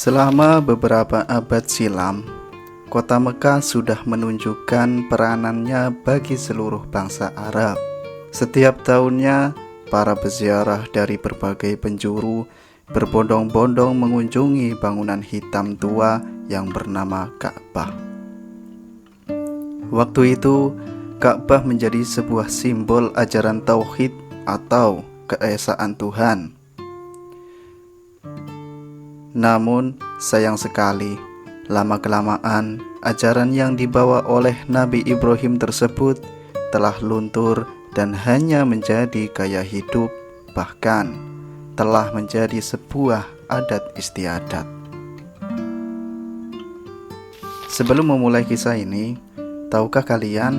Selama beberapa abad silam, kota Mekah sudah menunjukkan peranannya bagi seluruh bangsa Arab. Setiap tahunnya, para peziarah dari berbagai penjuru berbondong-bondong mengunjungi bangunan hitam tua yang bernama Ka'bah. Waktu itu, Ka'bah menjadi sebuah simbol ajaran tauhid atau keesaan Tuhan. Namun, sayang sekali, lama-kelamaan ajaran yang dibawa oleh Nabi Ibrahim tersebut telah luntur dan hanya menjadi gaya hidup, bahkan telah menjadi sebuah adat istiadat. Sebelum memulai kisah ini, tahukah kalian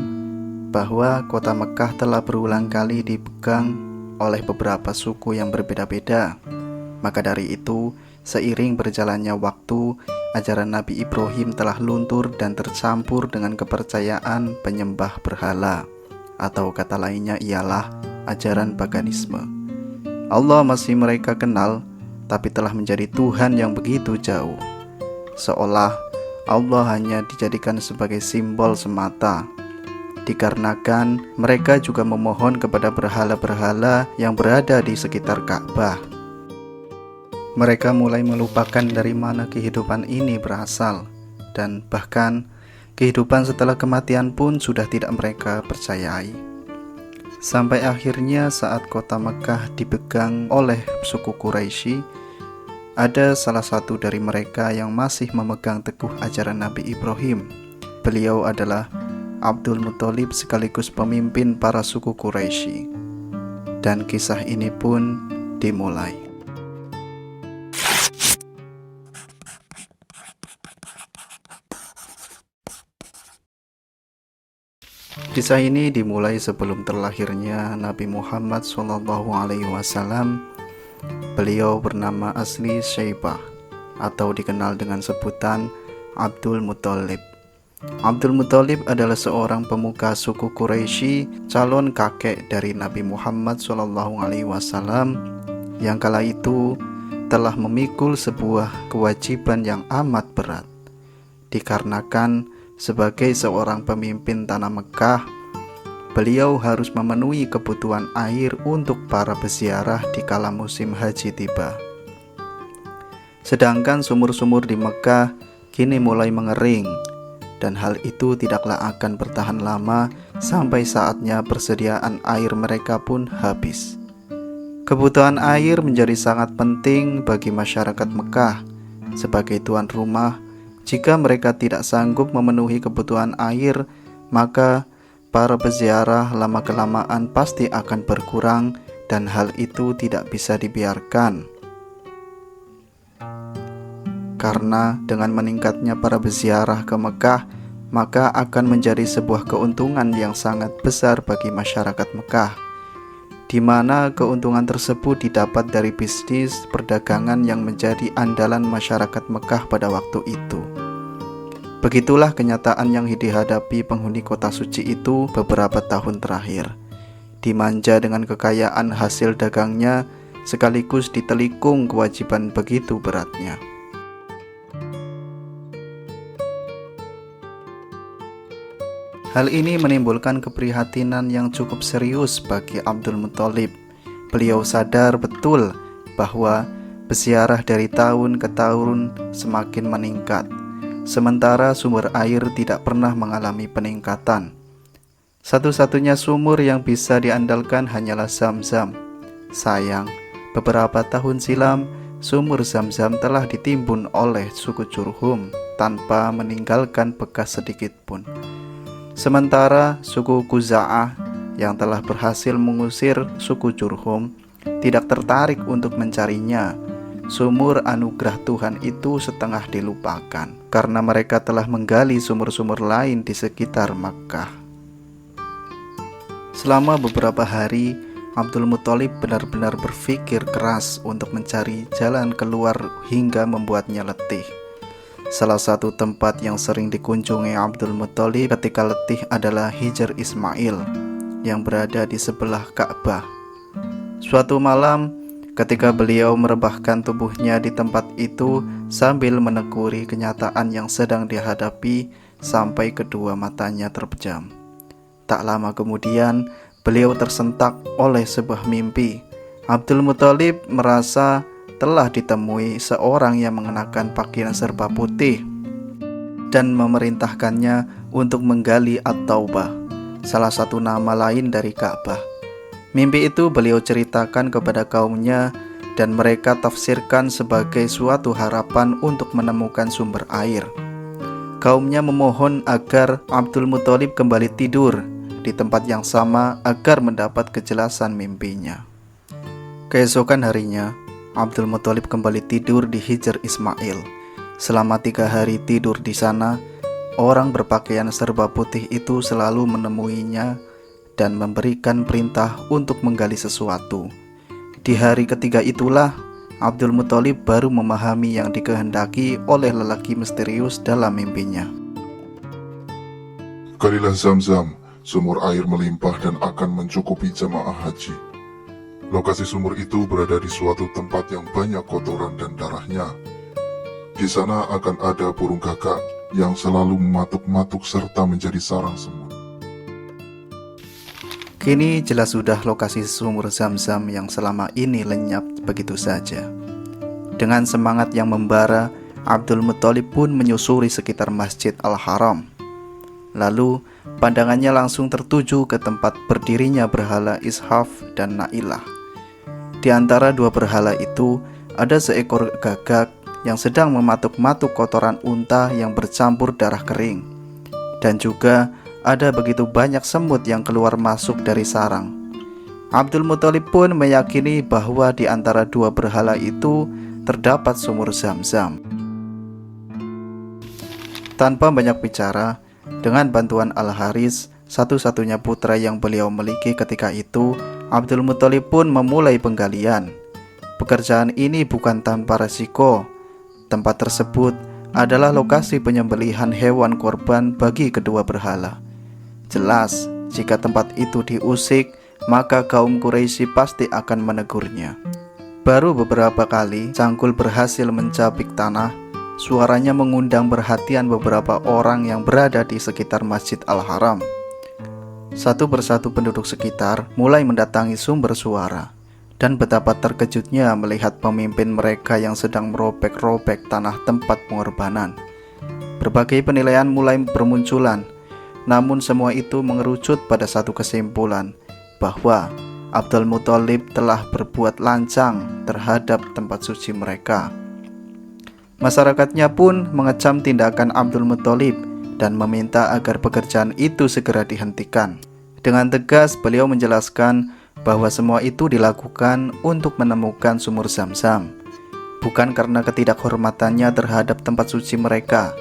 bahwa kota Mekah telah berulang kali dipegang oleh beberapa suku yang berbeda-beda? Maka dari itu, seiring berjalannya waktu, ajaran Nabi Ibrahim telah luntur dan tercampur dengan kepercayaan penyembah berhala, atau kata lainnya ialah ajaran paganisme. Allah masih mereka kenal, tapi telah menjadi Tuhan yang begitu jauh. Seolah Allah hanya dijadikan sebagai simbol semata, dikarenakan mereka juga memohon kepada berhala-berhala yang berada di sekitar Ka'bah. Mereka mulai melupakan dari mana kehidupan ini berasal, dan bahkan kehidupan setelah kematian pun sudah tidak mereka percayai. Sampai akhirnya saat kota Mekah dipegang oleh suku Quraisy, ada salah satu dari mereka yang masih memegang teguh ajaran Nabi Ibrahim. Beliau adalah Abdul Muthalib sekaligus pemimpin para suku Quraisy. Dan kisah ini pun dimulai. Kisah ini dimulai sebelum terlahirnya Nabi Muhammad SAW. Beliau bernama asli Syaibah atau dikenal dengan sebutan Abdul Muthalib. Abdul Muthalib adalah seorang pemuka suku Quraisy, calon kakek dari Nabi Muhammad SAW yang kala itu telah memikul sebuah kewajiban yang amat berat, dikarenakan sebagai seorang pemimpin tanah Mekah, beliau harus memenuhi kebutuhan air untuk para peziarah di kala musim haji tiba. Sedangkan sumur-sumur di Mekah kini mulai mengering, dan hal itu tidaklah akan bertahan lama sampai saatnya persediaan air mereka pun habis. Kebutuhan air menjadi sangat penting bagi masyarakat Mekah. Sebagai tuan rumah, jika mereka tidak sanggup memenuhi kebutuhan air, maka para peziarah lama-kelamaan pasti akan berkurang, dan hal itu tidak bisa dibiarkan. Karena dengan meningkatnya para peziarah ke Mekah, maka akan menjadi sebuah keuntungan yang sangat besar bagi masyarakat Mekah, di mana keuntungan tersebut didapat dari bisnis perdagangan yang menjadi andalan masyarakat Mekah pada waktu itu. Begitulah kenyataan yang dihadapi penghuni kota suci itu beberapa tahun terakhir. Dimanja dengan kekayaan hasil dagangnya, sekaligus ditelikung kewajiban begitu beratnya. Hal ini menimbulkan keprihatinan yang cukup serius bagi Abdul Muthalib. Beliau sadar betul bahwa peziarah dari tahun ke tahun semakin meningkat, sementara sumber air tidak pernah mengalami peningkatan. Satu-satunya sumur yang bisa diandalkan hanyalah Zam-Zam. Sayang, beberapa tahun silam, sumur Zam-Zam telah ditimbun oleh suku Jurhum tanpa meninggalkan bekas sedikit pun. Sementara suku Khuza'ah yang telah berhasil mengusir suku Jurhum tidak tertarik untuk mencarinya. Sumur anugerah Tuhan itu setengah dilupakan karena mereka telah menggali sumur-sumur lain di sekitar Makkah. Selama beberapa hari, Abdul Muthalib benar-benar berpikir keras untuk mencari jalan keluar hingga membuatnya letih. Salah satu tempat yang sering dikunjungi Abdul Muthalib ketika letih adalah Hijr Ismail yang berada di sebelah Ka'bah. Suatu malam, ketika beliau merebahkan tubuhnya di tempat itu sambil meneguri kenyataan yang sedang dihadapi sampai kedua matanya terpejam. Tak lama kemudian, beliau tersentak oleh sebuah mimpi. Abdul Muthalib merasa telah ditemui seorang yang mengenakan pakaian serba putih dan memerintahkannya untuk menggali At-Taubah, salah satu nama lain dari Ka'bah. Mimpi itu beliau ceritakan kepada kaumnya dan mereka tafsirkan sebagai suatu harapan untuk menemukan sumber air. Kaumnya memohon agar Abdul Muthalib kembali tidur di tempat yang sama agar mendapat kejelasan mimpinya. Keesokan harinya, Abdul Muthalib kembali tidur di Hijr Ismail. Selama 3 hari tidur di sana, orang berpakaian serba putih itu selalu menemuinya dan memberikan perintah untuk menggali sesuatu. Di hari ketiga itulah Abdul Muthalib baru memahami yang dikehendaki oleh lelaki misterius dalam mimpinya. Galilah Zam-Zam, sumur air melimpah dan akan mencukupi jamaah haji. Lokasi sumur itu berada di suatu tempat yang banyak kotoran dan darahnya. Di sana akan ada burung gagak yang selalu mematuk-matuk serta menjadi sarang semut. Kini jelas sudah lokasi sumur Zam-Zam yang selama ini lenyap begitu saja. Dengan semangat yang membara, Abdul Muthalib pun menyusuri sekitar Masjid Al-Haram. Lalu pandangannya langsung tertuju ke tempat berdirinya berhala Ishaf dan Nailah. Di antara dua berhala itu ada seekor gagak yang sedang mematuk-matuk kotoran unta yang bercampur darah kering. Dan juga ada begitu banyak semut yang keluar masuk dari sarang. Abdul Muthalib pun meyakini bahwa di antara dua berhala itu terdapat sumur Zam-Zam. Tanpa banyak bicara, dengan bantuan Al-Haris, satu-satunya putra yang beliau miliki ketika itu, Abdul Muthalib pun memulai penggalian. Pekerjaan ini bukan tanpa resiko. Tempat tersebut adalah lokasi penyembelihan hewan korban bagi kedua berhala. Jelas, jika tempat itu diusik, maka kaum Quraisy pasti akan menegurnya. Baru beberapa kali cangkul berhasil mencapik tanah, suaranya mengundang perhatian beberapa orang yang berada di sekitar Masjid Al-Haram. Satu persatu penduduk sekitar mulai mendatangi sumber suara, dan betapa terkejutnya melihat pemimpin mereka yang sedang merobek-robek tanah tempat pengorbanan. Berbagai penilaian mulai bermunculan, namun semua itu mengerucut pada satu kesimpulan, bahwa Abdul Muthalib telah berbuat lancang terhadap tempat suci mereka. Masyarakatnya pun mengecam tindakan Abdul Muthalib dan meminta agar pekerjaan itu segera dihentikan. Dengan tegas beliau menjelaskan bahwa semua itu dilakukan untuk menemukan sumur Zam-Zam, bukan karena ketidakhormatannya terhadap tempat suci mereka.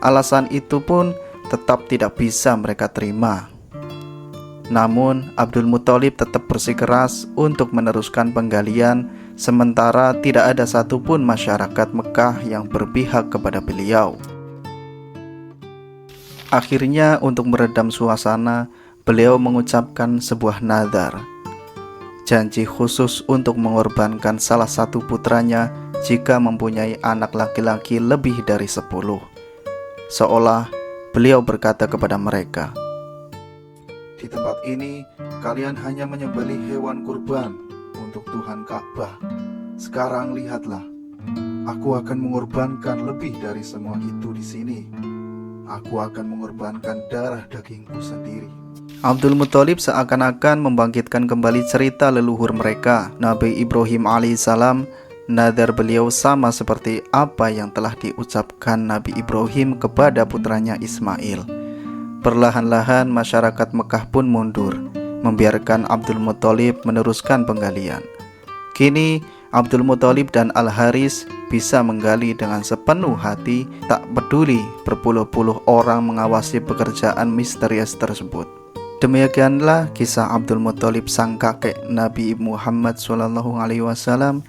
Alasan itu pun tetap tidak bisa mereka terima. Namun Abdul Muthalib tetap bersikeras untuk meneruskan penggalian, sementara tidak ada satupun masyarakat Mekah yang berpihak kepada beliau. Akhirnya untuk meredam suasana, beliau mengucapkan sebuah nadar, janji khusus untuk mengorbankan salah satu putranya jika mempunyai anak laki-laki lebih dari 10. Seolah beliau berkata kepada mereka, "Di tempat ini kalian hanya menyembelih hewan kurban untuk Tuhan Ka'bah. Sekarang lihatlah, aku akan mengorbankan lebih dari semua itu di sini. Aku akan mengorbankan darah dagingku sendiri." Abdul Muthalib seakan-akan membangkitkan kembali cerita leluhur mereka, Nabi Ibrahim alaihissalam. Nadar beliau sama seperti apa yang telah diucapkan Nabi Ibrahim kepada putranya Ismail. Perlahan-lahan masyarakat Mekah pun mundur, membiarkan Abdul Muthalib meneruskan penggalian. Kini Abdul Muthalib dan Al-Haris bisa menggali dengan sepenuh hati, tak peduli berpuluh-puluh orang mengawasi pekerjaan misterius tersebut. Demikianlah kisah Abdul Muthalib sang kakek Nabi Muhammad SAW,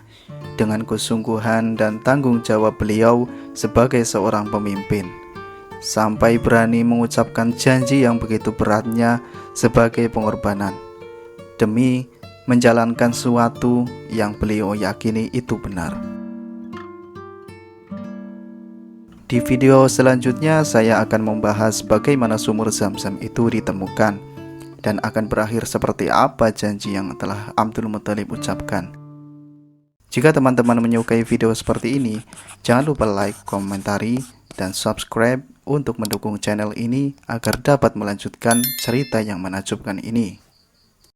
dengan kesungguhan dan tanggung jawab beliau sebagai seorang pemimpin, sampai berani mengucapkan janji yang begitu beratnya sebagai pengorbanan demi menjalankan sesuatu yang beliau yakini itu benar. Di video selanjutnya saya akan membahas bagaimana sumur Zam-Zam itu ditemukan dan akan berakhir seperti apa janji yang telah Abdul Muthalib ucapkan. Jika teman-teman menyukai video seperti ini, jangan lupa like, komentari, dan subscribe untuk mendukung channel ini agar dapat melanjutkan cerita yang menakjubkan ini.